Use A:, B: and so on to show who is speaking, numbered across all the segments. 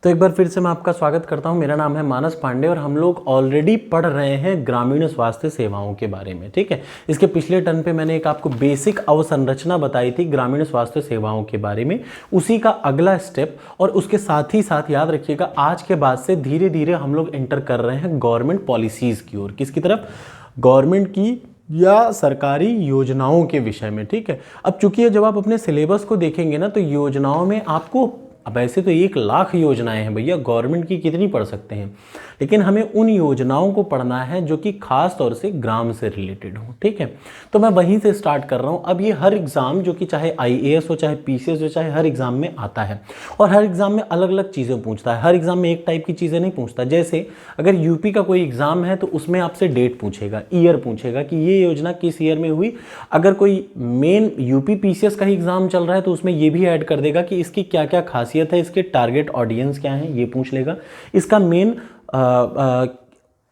A: तो एक बार फिर से मैं आपका स्वागत करता हूं। मेरा नाम है मानस पांडे और हम लोग ऑलरेडी पढ़ रहे हैं ग्रामीण स्वास्थ्य सेवाओं के बारे में। ठीक है, इसके पिछले टर्न पे मैंने एक आपको बेसिक अवसंरचना बताई थी ग्रामीण स्वास्थ्य सेवाओं के बारे में, उसी का अगला स्टेप। और उसके साथ ही साथ याद रखिएगा, आज के बाद से धीरे धीरे हम लोग एंटर कर रहे हैं गवर्नमेंट पॉलिसीज की ओर। किसकी तरफ? गवर्नमेंट की या सरकारी योजनाओं के विषय में। ठीक है, अब चूंकि जब आप अपने सिलेबस को देखेंगे ना, तो योजनाओं में आपको, अब ऐसे तो 1,00,000 योजनाएं हैं भैया, गवर्नमेंट की कितनी पढ़ सकते हैं, लेकिन हमें उन योजनाओं को पढ़ना है जो कि खास तौर से ग्राम से रिलेटेड हो। ठीक है, तो मैं वहीं से स्टार्ट कर रहा हूं। अब ये हर एग्जाम, जो कि चाहे IAS हो, चाहे PCS हो, चाहे हर एग्जाम में आता है और हर एग्जाम में अलग अलग चीज़ें पूछता है। हर एग्जाम में एक टाइप की चीज़ें नहीं पूछता। जैसे अगर यूपी का कोई एग्जाम है तो उसमें आपसे डेट पूछेगा, ईयर पूछेगा कि ये योजना किस ईयर में हुई। अगर कोई मेन यूपी PCS का ही एग्जाम चल रहा है तो उसमें ये भी ऐड कर देगा कि इसकी क्या क्या खासियत है, इसके टारगेट ऑडियंस क्या है, ये पूछ लेगा। इसका मेन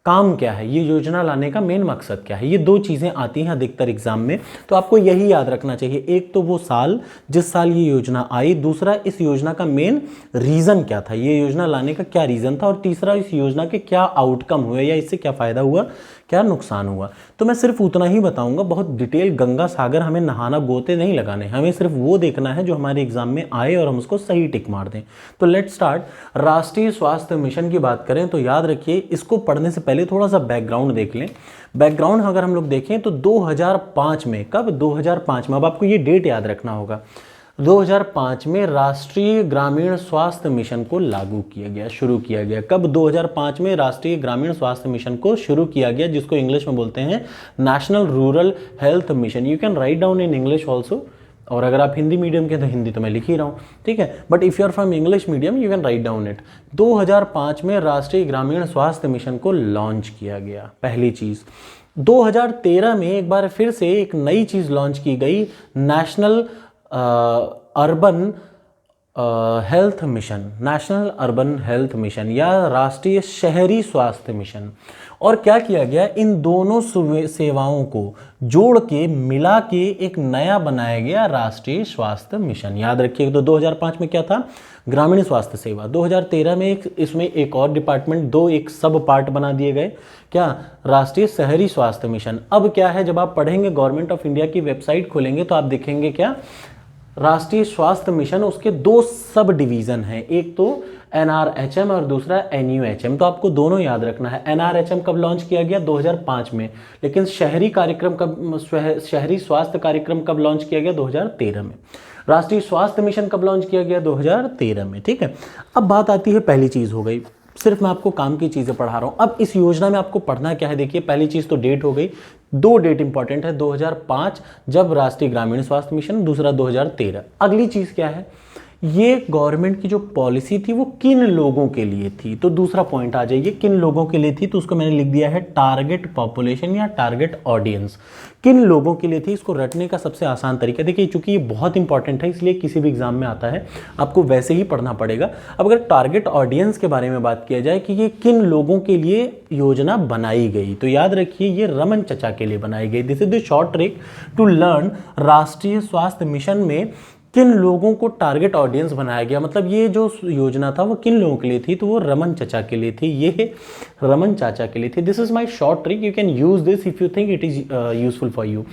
A: काम क्या है, ये योजना लाने का मेन मकसद क्या है। ये दो चीज़ें आती हैं अधिकतर एग्जाम में, तो आपको यही याद रखना चाहिए। एक तो वो साल जिस साल ये योजना आई, दूसरा इस योजना का मेन रीज़न क्या था, ये योजना लाने का क्या रीज़न था, और तीसरा इस योजना के क्या आउटकम हुए या इससे क्या फ़ायदा हुआ, क्या नुकसान हुआ। तो मैं सिर्फ उतना ही बताऊंगा, बहुत डिटेल गंगा सागर हमें नहाना गोते नहीं लगाने, हमें सिर्फ वो देखना है जो हमारे एग्जाम में आए और हम उसको सही टिक मार दें। तो लेट्स स्टार्ट। राष्ट्रीय स्वास्थ्य मिशन की बात करें तो याद रखिए, इसको पढ़ने से पहले थोड़ा सा बैकग्राउंड देख लें। बैकग्राउंड अगर हम लोग देखें तो 2005 में, कब? 2005 में, अब आपको ये डेट याद रखना होगा। 2005 में राष्ट्रीय ग्रामीण स्वास्थ्य मिशन को लागू किया गया, शुरू किया गया। कब? 2005 में राष्ट्रीय ग्रामीण स्वास्थ्य मिशन को शुरू किया गया, जिसको इंग्लिश में बोलते हैं national rural health mission. You can write down in English also, और अगर आप हिंदी मीडियम के तो हिंदी तो मैं लिख ही रहा हूँ, ठीक है, but if you are from English medium you can write down it. 2005 में राष्ट्रीय ग्रामीण स्वास्थ्य मिशन को लॉन्च किया गया, पहली चीज़। 2013 में एक बार फिर से एक नई चीज़ लॉन्च की गई, national urban health mission, national urban health mission या राष्ट्रीय शहरी स्वास्थ्य मिशन। और क्या किया गया, इन दोनों सेवाओं को जोड़ के मिला के एक नया बनाया गया राष्ट्रीय स्वास्थ्य मिशन। याद रखिए, तो 2005 में क्या था? ग्रामीण स्वास्थ्य सेवा। 2013 में इसमें एक और डिपार्टमेंट, एक सब पार्ट बना दिए गए, क्या? राष्ट्रीय शहरी स्वास्थ्य मिशन। अब क्या है, जब आप पढ़ेंगे गवर्नमेंट ऑफ इंडिया की वेबसाइट खोलेंगे तो आप देखेंगे क्या, राष्ट्रीय स्वास्थ्य मिशन, उसके 2 सब डिवीजन हैं, एक तो NRHM और दूसरा NUHM। तो आपको दोनों याद रखना है। NRHM कब लॉन्च किया गया? 2005 में, लेकिन शहरी कार्यक्रम कब, शहरी स्वास्थ्य कार्यक्रम कब लॉन्च किया गया? 2013 में। राष्ट्रीय स्वास्थ्य मिशन कब लॉन्च किया गया? 2013 में। ठीक है, अब बात आती है, पहली चीज़ हो गई, सिर्फ मैं आपको काम की चीज़ें पढ़ा रहा हूँ। अब इस योजना में आपको पढ़ना क्या है, देखिए, पहली चीज़ तो डेट हो गई, 2 डेट इंपॉर्टेंट है, 2005 जब राष्ट्रीय ग्रामीण स्वास्थ्य मिशन, दूसरा 2013। अगली चीज़ क्या है, ये गवर्नमेंट की जो पॉलिसी थी वो किन लोगों के लिए थी। तो दूसरा पॉइंट आ जाइए, किन लोगों के लिए थी, तो उसको मैंने लिख दिया है टारगेट पॉपुलेशन या टारगेट ऑडियंस। किन लोगों के लिए थी, इसको रटने का सबसे आसान तरीका, देखिए चूंकि ये बहुत इंपॉर्टेंट है इसलिए किसी भी एग्जाम में आता है, आपको वैसे ही पढ़ना पड़ेगा। अब अगर टारगेट ऑडियंस के बारे में बात किया जाए कि ये किन लोगों के लिए योजना बनाई गई, तो याद रखिए ये रमन चचा के लिए बनाई गई। This is the short trick to learn राष्ट्रीय स्वास्थ्य मिशन में किन लोगों को टारगेट ऑडियंस बनाया गया, मतलब ये जो योजना था वो किन लोगों के लिए थी, तो वो रमन चचा के लिए थी, ये रमन चाचा के लिए थी। This is my short trick, you can use this if you think it is useful for you.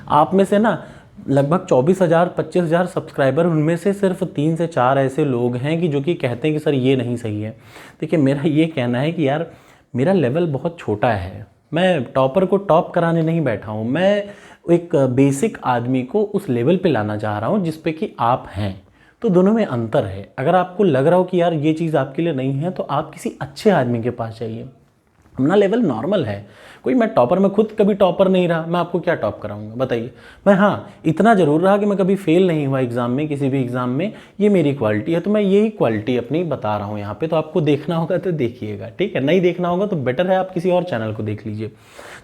A: आप में से ना लगभग 24,000 25,000 सब्सक्राइबर, उनमें से सिर्फ 3 से 4 ऐसे लोग हैं कि जो कि कहते हैं कि सर ये नहीं सही है। देखिए, मेरा ये कहना है कि यार मेरा लेवल बहुत छोटा है, मैं टॉपर को टॉप कराने नहीं बैठा हूँ, मैं एक बेसिक आदमी को उस लेवल पे लाना चाह रहा हूँ जिस पे कि आप हैं। तो दोनों में अंतर है। अगर आपको लग रहा हो कि यार ये चीज़ आपके लिए नहीं है तो आप किसी अच्छे आदमी के पास जाइए। अपना लेवल नॉर्मल है, कोई मैं टॉपर, मैं खुद कभी टॉपर नहीं रहा, मैं आपको क्या टॉप कराऊंगा बताइए। मैं हाँ इतना ज़रूर रहा कि मैं कभी फेल नहीं हुआ एग्ज़ाम में, किसी भी एग्ज़ाम में, ये मेरी क्वालिटी है, तो मैं यही क्वालिटी अपनी बता रहा हूँ यहाँ पे। तो आपको देखना होगा तो देखिएगा, ठीक है, नहीं देखना होगा तो बेटर है आप किसी और चैनल को देख लीजिए।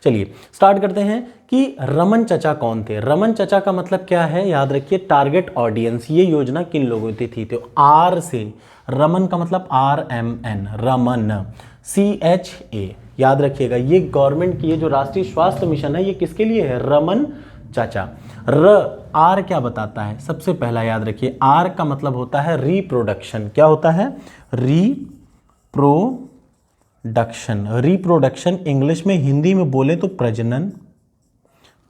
A: चलिए स्टार्ट करते हैं कि रमन चचा कौन थे। रमन चचा का मतलब क्या है, याद रखिए टारगेट ऑडियंस, ये योजना किन लोगों की थी, तो आर से, रमन का मतलब RMN, रमन, CHA, याद रखिएगा। ये गवर्नमेंट की, ये जो राष्ट्रीय स्वास्थ्य मिशन है ये किसके लिए है, रमन चाचा। र आर क्या बताता है? सबसे पहला याद रखिए, आर का मतलब होता है रिप्रोडक्शन। क्या होता है? रिप्रोडक्शन। रिप्रोडक्शन इंग्लिश में, हिंदी में बोले तो प्रजनन,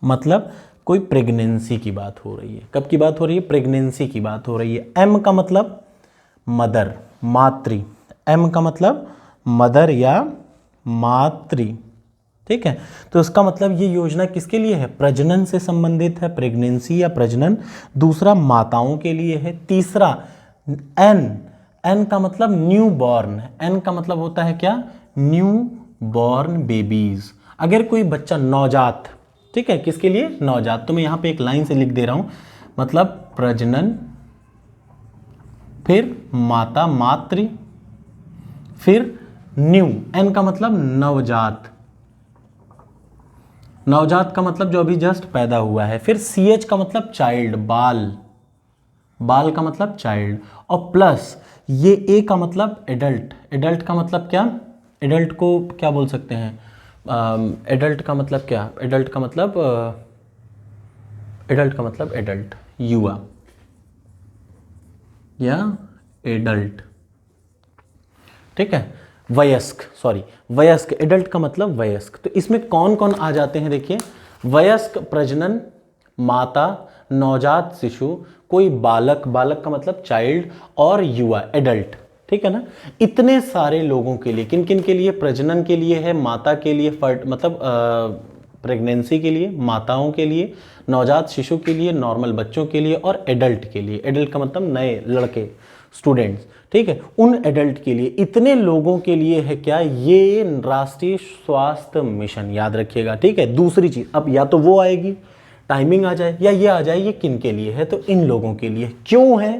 A: मतलब कोई प्रेगनेंसी की बात हो रही है। कब की बात हो रही है? प्रेगनेंसी की बात हो रही है। एम का मतलब मदर, मातृ। एम का मतलब मदर या मातृ, ठीक है। तो इसका मतलब ये योजना किसके लिए है? प्रजनन से संबंधित है, प्रेगनेंसी या प्रजनन। दूसरा माताओं के लिए है। तीसरा एन, एन का मतलब न्यू बॉर्न। एन का मतलब होता है क्या? New born babies. अगर कोई बच्चा नवजात, ठीक है, किसके लिए? नवजात। तो मैं यहां पे एक लाइन से लिख दे रहा हूं, मतलब प्रजनन, फिर माता मातृ, फिर न्यू, एन का मतलब नवजात। नवजात का मतलब जो अभी जस्ट पैदा हुआ है। फिर सी एच का मतलब चाइल्ड, बाल, बाल का मतलब चाइल्ड। और प्लस ये ए का मतलब एडल्ट। एडल्ट का मतलब क्या? एडल्ट को क्या बोल सकते हैं? एडल्ट का मतलब क्या? एडल्ट का मतलब एडल्ट का मतलब एडल्ट, युवा या एडल्ट, ठीक है। वयस्क, सॉरी, वयस्क, एडल्ट का मतलब वयस्क। तो इसमें कौन कौन आ जाते हैं? देखिए, वयस्क, प्रजनन, माता, नवजात शिशु, कोई बालक, बालक का मतलब चाइल्ड, और युवा, एडल्ट, ठीक है ना। इतने सारे लोगों के लिए, किन किन के लिए? प्रजनन के लिए है, माता के लिए, मतलब प्रेगनेंसी के लिए, माताओं के लिए, नवजात शिशु के लिए, नॉर्मल बच्चों के लिए, और एडल्ट के लिए। एडल्ट का मतलब नए लड़के, स्टूडेंट्स, ठीक है। उन एडल्ट के लिए, इतने लोगों के लिए है क्या? ये राष्ट्रीय स्वास्थ्य मिशन, याद रखिएगा, ठीक है। दूसरी चीज, अब या तो वो आएगी, टाइमिंग आ जाए, या ये आ जाए, ये किन के लिए है? तो इन लोगों के लिए। क्यों है?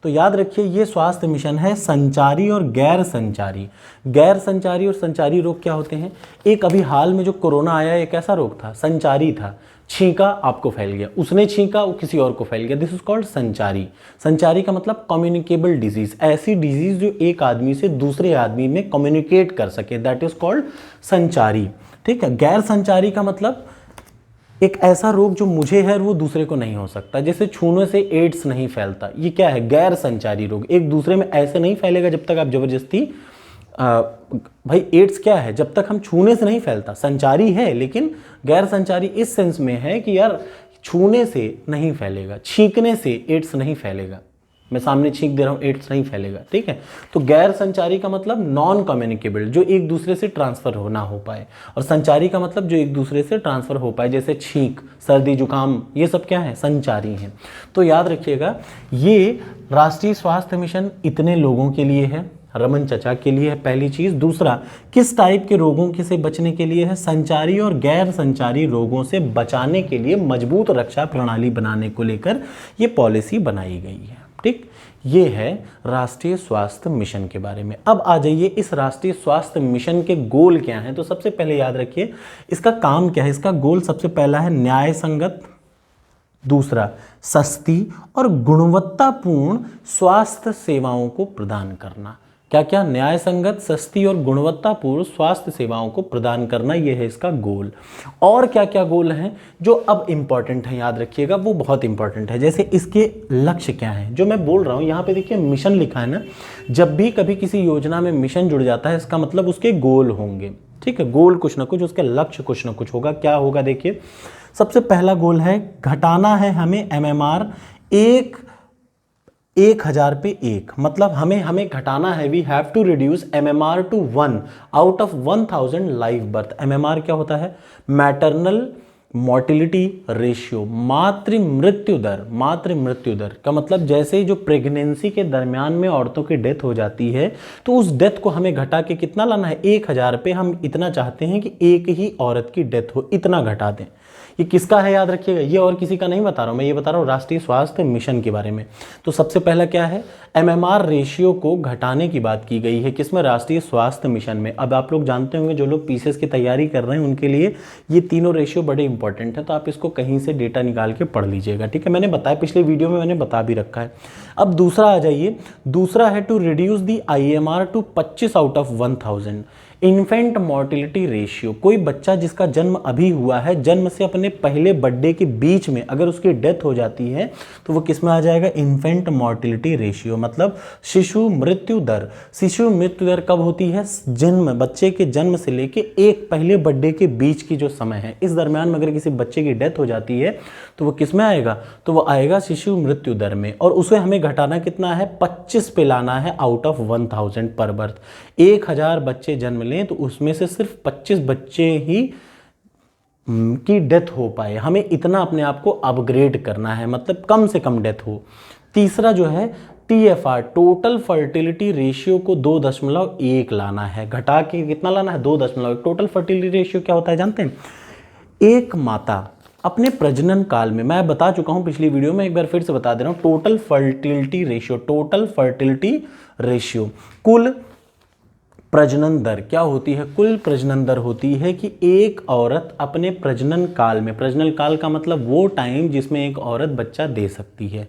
A: तो याद रखिए, ये स्वास्थ्य मिशन है संचारी और गैर संचारी। गैर संचारी और संचारी रोग क्या होते हैं? एक अभी हाल में जो कोरोना आया, एक ऐसा रोग था, संचारी था। छींका, आपको फैल गया, उसने छींका, वो किसी और को फैल गया, दिस इज कॉल्ड संचारी। संचारी का मतलब कम्युनिकेबल डिजीज, ऐसी डिजीज जो एक आदमी से दूसरे आदमी में कम्युनिकेट कर सके, दैट इज कॉल्ड संचारी, ठीक है। गैर संचारी का मतलब एक ऐसा रोग जो मुझे है वो दूसरे को नहीं हो सकता, जैसे छूने से एड्स नहीं फैलता, ये क्या है? गैर संचारी रोग। एक दूसरे में ऐसे नहीं फैलेगा जब तक आप जबरदस्ती, भाई एड्स क्या है? जब तक हम छूने से नहीं फैलता, संचारी है, लेकिन गैर संचारी इस सेंस में है कि यार छूने से नहीं फैलेगा, छींकने से एड्स नहीं फैलेगा, मैं सामने छींक दे रहा हूँ, एड्स नहीं फैलेगा, ठीक है। तो गैर संचारी का मतलब नॉन कम्युनिकेबल, जो एक दूसरे से ट्रांसफर हो ना हो पाए, और संचारी का मतलब जो एक दूसरे से ट्रांसफर हो पाए, जैसे छींक, सर्दी, जुकाम, ये सब क्या है? संचारी हैं। तो याद रखिएगा, ये राष्ट्रीय स्वास्थ्य मिशन इतने लोगों के लिए है, रमन चचा के लिए है, पहली चीज। दूसरा, किस टाइप के रोगों के से बचने के लिए है? संचारी और गैर संचारी रोगों से बचाने के लिए मजबूत रक्षा प्रणाली बनाने को लेकर ये पॉलिसी बनाई गई है, ठीक। ये है राष्ट्रीय स्वास्थ्य मिशन के बारे में। अब आ जाइए, इस राष्ट्रीय स्वास्थ्य मिशन के गोल क्या हैं? तो सबसे पहले याद रखिए, इसका काम क्या है? इसका गोल सबसे पहला है न्याय संगत, दूसरा सस्ती और गुणवत्तापूर्ण स्वास्थ्य सेवाओं को प्रदान करना। क्या क्या? न्याय संगत, सस्ती और गुणवत्तापूर्ण स्वास्थ्य सेवाओं को प्रदान करना, यह है इसका गोल। और क्या क्या गोल हैं जो अब इंपॉर्टेंट है, याद रखिएगा, वो बहुत इंपॉर्टेंट है। जैसे इसके लक्ष्य क्या हैं, जो मैं बोल रहा हूं, यहाँ पे देखिए मिशन लिखा है ना। जब भी कभी किसी योजना में मिशन जुड़ जाता है, इसका मतलब उसके गोल होंगे, ठीक है। गोल कुछ ना कुछ, उसके लक्ष्य कुछ ना कुछ होगा। क्या होगा? देखिए, सबसे पहला गोल है घटाना है हमें MMR 1000 पे 1, मतलब हमें घटाना है, we have to reduce MMR to 1 out of 1000 live birth. MMR क्या होता है? मैटरनल मोर्टिलिटी रेशियो, मातृ मृत्यु दर। मातृ मृत्यु दर का मतलब जैसे ही जो प्रेगनेंसी के दरमियान में औरतों की डेथ हो जाती है, तो उस डेथ को हमें घटा के कितना लाना है? 1000 पे। हम इतना चाहते हैं कि एक ही औरत की डेथ हो, इतना घटा दें। ये किसका है? याद रखिएगा, ये और किसी का नहीं बता रहा हूं मैं, ये बता रहा हूं राष्ट्रीय स्वास्थ्य मिशन के बारे में। तो सबसे पहला क्या है? MMR रेशियो को घटाने की बात की गई है, किसमें? राष्ट्रीय स्वास्थ्य मिशन में। अब आप लोग जानते होंगे, जो लोग पीसीएस की तैयारी कर रहे हैं उनके लिए ये तीनों रेशियो बड़े इंपॉर्टेंट है, तो आप इसको कहीं से डेटा निकाल के पढ़ लीजिएगा, ठीक है। मैंने बताया, पिछले वीडियो में मैंने बता भी रखा है। अब दूसरा आ जाइए, दूसरा है to reduce the IMR to 25 out of 1000। Infant mortality ratio, कोई बच्चा जिसका जन्म अभी हुआ है, जन्म से अपने पहले बर्थडे के बीच में अगर उसकी डेथ हो जाती है तो वो किस में आ जाएगा, इन्फेंट मोर्टिलिटी रेशियो, मतलब शिशु मृत्यु दर। शिशु मृत्यु दर कब होती है, जन्म, बच्चे के जन्म से लेके एक पहले बर्थडे के बीच की जो समय है, इस दरमियान में अगर किसी बच्चे की डेथ हो जाती है तो वो किस में आएगा, तो वो आएगा शिशु मृत्यु दर में। और उसे हमें घटाना कितना है, 25 पे लाना है आउट ऑफ 1000 पर बर्थ। 1000 बच्चे जन्म लें तो उसमें से सिर्फ 25 बच्चे ही की डेथ हो पाए, हमें इतना अपने आप को अपग्रेड करना है, मतलब कम से कम डेथ हो। तीसरा जो है TFR, टोटल फर्टिलिटी रेशियो को 2.1 लाना है, घटा के कितना लाना है, 2.1। टोटल फर्टिलिटी रेशियो क्या होता है जानते हैं, एक माता अपने प्रजनन काल में, मैं बता चुका हूं पिछली वीडियो में, एक बार फिर से बता दे रहा हूं, total fertility ratio, total fertility ratio, कुल प्रजनन दर क्या होती है, कुल प्रजनन दर होती है कि एक औरत अपने प्रजनन काल में, प्रजनन काल का मतलब वो टाइम जिसमें एक औरत बच्चा दे सकती है,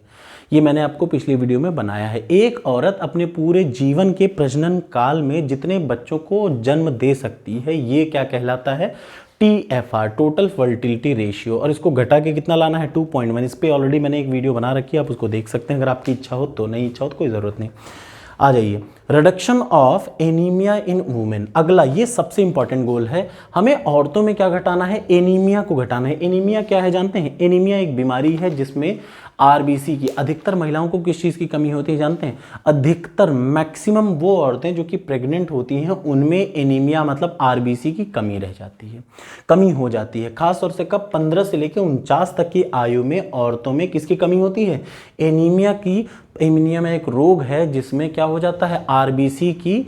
A: ये मैंने आपको पिछली वीडियो में बनाया है। एक औरत अपने पूरे जीवन के प्रजनन काल में जितने बच्चों को जन्म दे सकती है, ये क्या कहलाता है, TFR, टोटल फर्टिलिटी रेशियो। और इसको घटा के कितना लाना है, 2.1। इस पर ऑलरेडी मैंने एक वीडियो बना रखी है, आप उसको देख सकते हैं अगर आपकी इच्छा हो तो, नहीं इच्छा हो तो कोई ज़रूरत नहीं। आ जाइए, reduction of anaemia in women, अगला ये सबसे इंपॉर्टेंट गोल है, हमें औरतों में क्या घटाना है, एनीमिया को घटाना है। एनीमिया क्या है जानते हैं, एनीमिया एक बीमारी है जिसमें RBC की, अधिकतर महिलाओं को किस चीज़ की कमी होती है जानते हैं, अधिकतर मैक्सिमम वो औरतें जो कि प्रेग्नेंट होती हैं उनमें एनीमिया मतलब RBC की कमी रह जाती है, कमी हो जाती है। खासतौर से कब, 15 से लेकर 49 तक की आयु में औरतों में किसकी कमी होती है, एनीमिया की। एनीमिया में एक रोग है जिसमें क्या हो जाता है, RBC की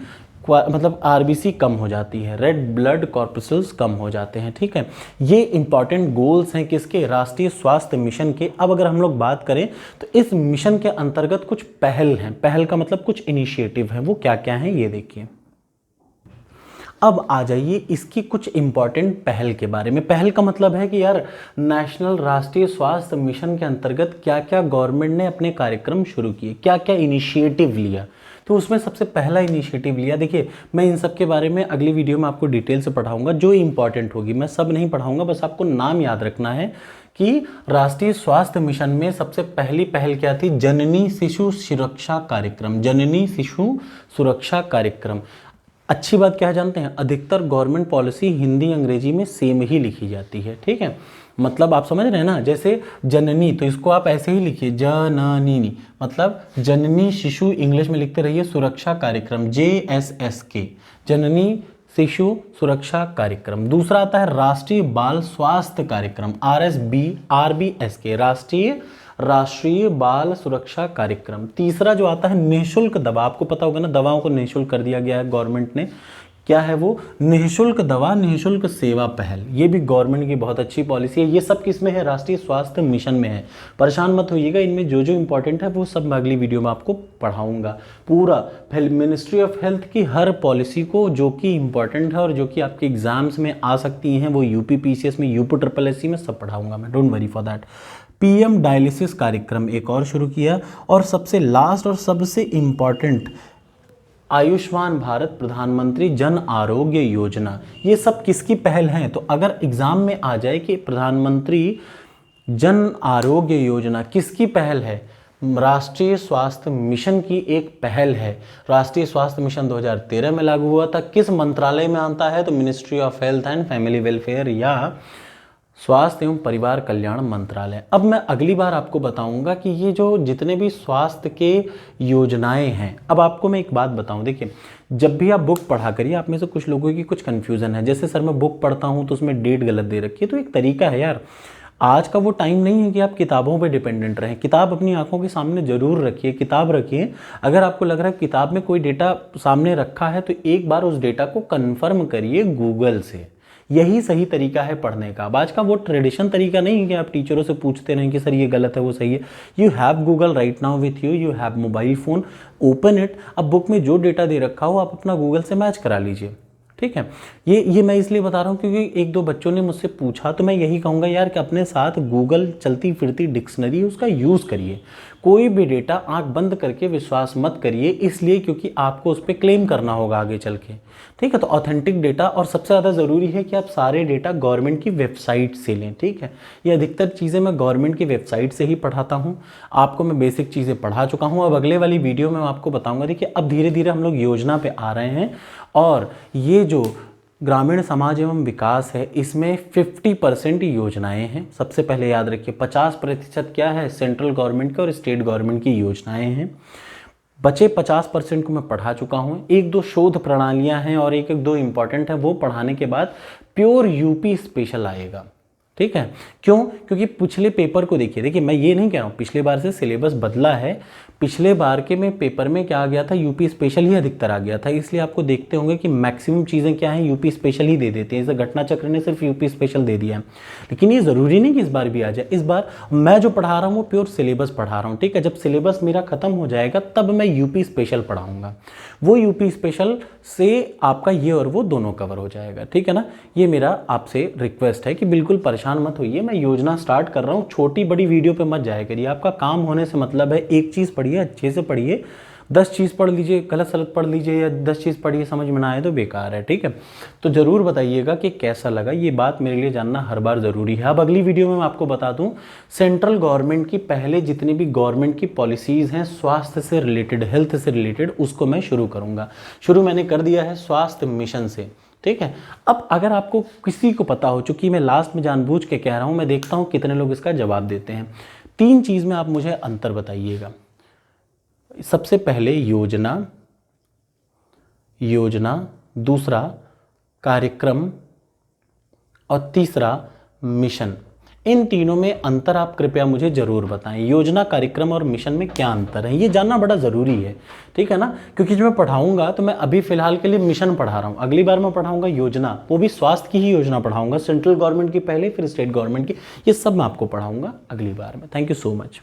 A: मतलब RBC कम हो जाती है, रेड ब्लड कॉर्पसल्स कम हो जाते हैं, ठीक है। ये इंपॉर्टेंट गोल्स हैं किसके, राष्ट्रीय स्वास्थ्य मिशन के। अब अगर हम लोग बात करें तो इस मिशन के अंतर्गत कुछ पहल हैं, पहल का मतलब कुछ इनिशिएटिव हैं, वो क्या क्या हैं ये देखिए। अब आ जाइए इसकी कुछ इंपॉर्टेंट पहल के बारे में। पहल का मतलब है कि यार नेशनल राष्ट्रीय स्वास्थ्य मिशन के अंतर्गत क्या क्या गवर्नमेंट ने अपने कार्यक्रम शुरू किए, क्या क्या इनिशिएटिव लिया, तो उसमें सबसे पहला इनिशिएटिव लिया, देखिए मैं इन सब के बारे में अगली वीडियो में आपको डिटेल से पढ़ाऊंगा, जो इंपॉर्टेंट होगी, मैं सब नहीं पढ़ाऊंगा, बस आपको नाम याद रखना है कि राष्ट्रीय स्वास्थ्य मिशन में सबसे पहली पहल क्या थी, जननी शिशु सुरक्षा कार्यक्रम, जननी शिशु सुरक्षा कार्यक्रम। अच्छी बात क्या है जानते हैं, अधिकतर गवर्नमेंट पॉलिसी हिंदी अंग्रेजी में सेम ही लिखी जाती है, ठीक है, मतलब आप समझ रहे हैं ना, जैसे जननी तो इसको आप ऐसे ही लिखिए जननी, मतलब जननी शिशु इंग्लिश में लिखते रहिए, सुरक्षा कार्यक्रम JSSK, जननी शिशु सुरक्षा कार्यक्रम। दूसरा आता है राष्ट्रीय बाल स्वास्थ्य कार्यक्रम RBSK, राष्ट्रीय बाल सुरक्षा कार्यक्रम। तीसरा जो आता है निःशुल्क दवा, आपको पता होगा ना दवाओं को निःशुल्क कर दिया गया है गवर्नमेंट ने, क्या है वो, निःशुल्क दवा निःशुल्क सेवा पहल, ये भी गवर्नमेंट की बहुत अच्छी पॉलिसी है। ये सब किसमें है, राष्ट्रीय स्वास्थ्य मिशन में है। परेशान मत होइएगा, इनमें जो जो इंपॉर्टेंट है वो सब मैं अगली वीडियो में आपको पढ़ाऊंगा, पूरा मिनिस्ट्री ऑफ हेल्थ की हर पॉलिसी को जो कि इंपॉर्टेंट है और जो कि आपके एग्जाम्स में आ सकती हैं, वो UPPCS में, UPSSC में सब पढ़ाऊंगा मैं, don't worry for that. PM dialysis कार्यक्रम एक और शुरू किया, और सबसे लास्ट और सबसे इम्पॉर्टेंट आयुष्मान भारत प्रधानमंत्री जन आरोग्य योजना। ये सब किसकी पहल हैं, तो अगर एग्जाम में आ जाए कि प्रधानमंत्री जन आरोग्य योजना किसकी पहल है, राष्ट्रीय स्वास्थ्य मिशन की एक पहल है। राष्ट्रीय स्वास्थ्य मिशन 2013 में लागू हुआ था, किस मंत्रालय में आता है, तो ministry of health and family welfare या स्वास्थ्य एवं परिवार कल्याण मंत्रालय। अब मैं अगली बार आपको बताऊंगा कि ये जो जितने भी स्वास्थ्य के योजनाएं हैं, अब आपको मैं एक बात बताऊं, देखिए जब भी आप बुक पढ़ा करिए, आप में से कुछ लोगों की कुछ कन्फ्यूज़न है, जैसे सर मैं बुक पढ़ता हूं तो उसमें डेट गलत दे रखी है, तो एक तरीका है यार, आज का वो टाइम नहीं है कि आप किताबों पे डिपेंडेंट रहें। किताब अपनी आंखों के सामने ज़रूर रखिए, किताब रखिए। अगर आपको लग रहा है किताब में कोई डेटा सामने रखा है तो एक बार उस डेटा को कन्फर्म करिए गूगल से, यही सही तरीका है पढ़ने का। अब आज का वो ट्रेडिशन तरीका नहीं है कि आप टीचरों से पूछते रहें कि सर ये गलत है वो सही है। You have Google right now with you, you have mobile phone, open it. अब बुक में जो डेटा दे रखा हो आप अपना गूगल से मैच करा लीजिए, ठीक है। ये मैं इसलिए बता रहा हूँ क्योंकि एक दो बच्चों ने मुझसे पूछा, तो मैं यही कहूँगा यार कि अपने साथ गूगल चलती फिरती डिक्शनरी उसका यूज़ करिए। कोई भी डेटा आंख बंद करके विश्वास मत करिए, इसलिए क्योंकि आपको उस पर क्लेम करना होगा आगे चल के। ठीक है, तो ऑथेंटिक डेटा, और सबसे ज़्यादा ज़रूरी है कि आप सारे डेटा गवर्नमेंट की वेबसाइट से लें। ठीक है, ये अधिकतर चीज़ें मैं गवर्नमेंट की वेबसाइट से ही पढ़ाता हूँ। आपको मैं बेसिक चीज़ें पढ़ा चुका हूँ। अब अगले वाली वीडियो में मैं आपको बताऊँगा। देखिए, अब धीरे धीरे हम लोग योजना पे आ रहे हैं, और ये जो ग्रामीण समाज एवं विकास है, इसमें 50% योजनाएं हैं। सबसे पहले याद रखिए 50% क्या है, सेंट्रल गवर्नमेंट की और स्टेट गवर्नमेंट की योजनाएं हैं। बचे 50% को मैं पढ़ा चुका हूँ। एक दो शोध प्रणालियां हैं और एक दो इंपॉर्टेंट है, वो पढ़ाने के बाद प्योर यूपी स्पेशल आएगा। ठीक है, क्यों? क्योंकि पिछले पेपर को देखिए मैं ये नहीं कह रहा हूँ पिछले बार से सिलेबस बदला है। पिछले बार के में पेपर में क्या आ गया था, यूपी स्पेशल ही अधिकतर आ गया था, इसलिए आपको देखते होंगे कि मैक्सिमम चीज़ें क्या हैं, यूपी स्पेशल ही दे देते हैं। जैसे घटना चक्र ने सिर्फ यूपी स्पेशल दे दिया है, लेकिन ये ज़रूरी नहीं कि इस बार भी आ जाए। इस बार मैं जो पढ़ा रहा हूँ वो प्योर सिलेबस पढ़ा रहा हूँ। ठीक है, जब सिलेबस मेरा खत्म हो जाएगा तब मैं यूपी स्पेशल पढ़ाऊँगा। वो यूपी स्पेशल से आपका ये और वो दोनों कवर हो जाएगा। ठीक है ना, ये मेरा आपसे रिक्वेस्ट है कि बिल्कुल परेशान मत होइए। मैं योजना स्टार्ट कर रहा हूँ, छोटी बड़ी वीडियो पे मत जाया करिए। आपका काम होने से मतलब है, एक चीज़ पढ़िए, अच्छे से पढ़िए। 10 चीज़ पढ़ लीजिए, गलत सलत पढ़ लीजिए, या 10 चीज़ पढ़िए समझ में ना आए तो बेकार है। ठीक है, तो ज़रूर बताइएगा कि कैसा लगा। ये बात मेरे लिए जानना हर बार ज़रूरी है। अब अगली वीडियो में मैं आपको बता दूं, सेंट्रल गवर्नमेंट की पहले जितनी भी गवर्नमेंट की पॉलिसीज़ हैं स्वास्थ्य से रिलेटेड, हेल्थ से रिलेटेड, उसको मैं शुरू करूँगा। शुरू मैंने कर दिया है स्वास्थ्य मिशन से। ठीक है, अब अगर आपको किसी को पता हो, चूंकि मैं लास्ट में जानबूझ के कह रहा हूँ, मैं देखता हूँ कितने लोग इसका जवाब देते हैं। 3 चीज़ में आप मुझे अंतर बताइएगा। सबसे पहले योजना, दूसरा कार्यक्रम, और तीसरा मिशन। इन तीनों में अंतर आप कृपया मुझे जरूर बताएं। योजना, कार्यक्रम और मिशन में क्या अंतर है, ये जानना बड़ा ज़रूरी है। ठीक है ना, क्योंकि जब मैं पढ़ाऊंगा तो मैं अभी फ़िलहाल के लिए मिशन पढ़ा रहा हूँ, अगली बार मैं पढ़ाऊंगा योजना, वो भी स्वास्थ्य की ही योजना पढ़ाऊंगा, सेंट्रल गवर्नमेंट की पहले, फिर स्टेट गवर्नमेंट की। ये सब मैं आपको पढ़ाऊंगा अगली बार में। Thank you so much.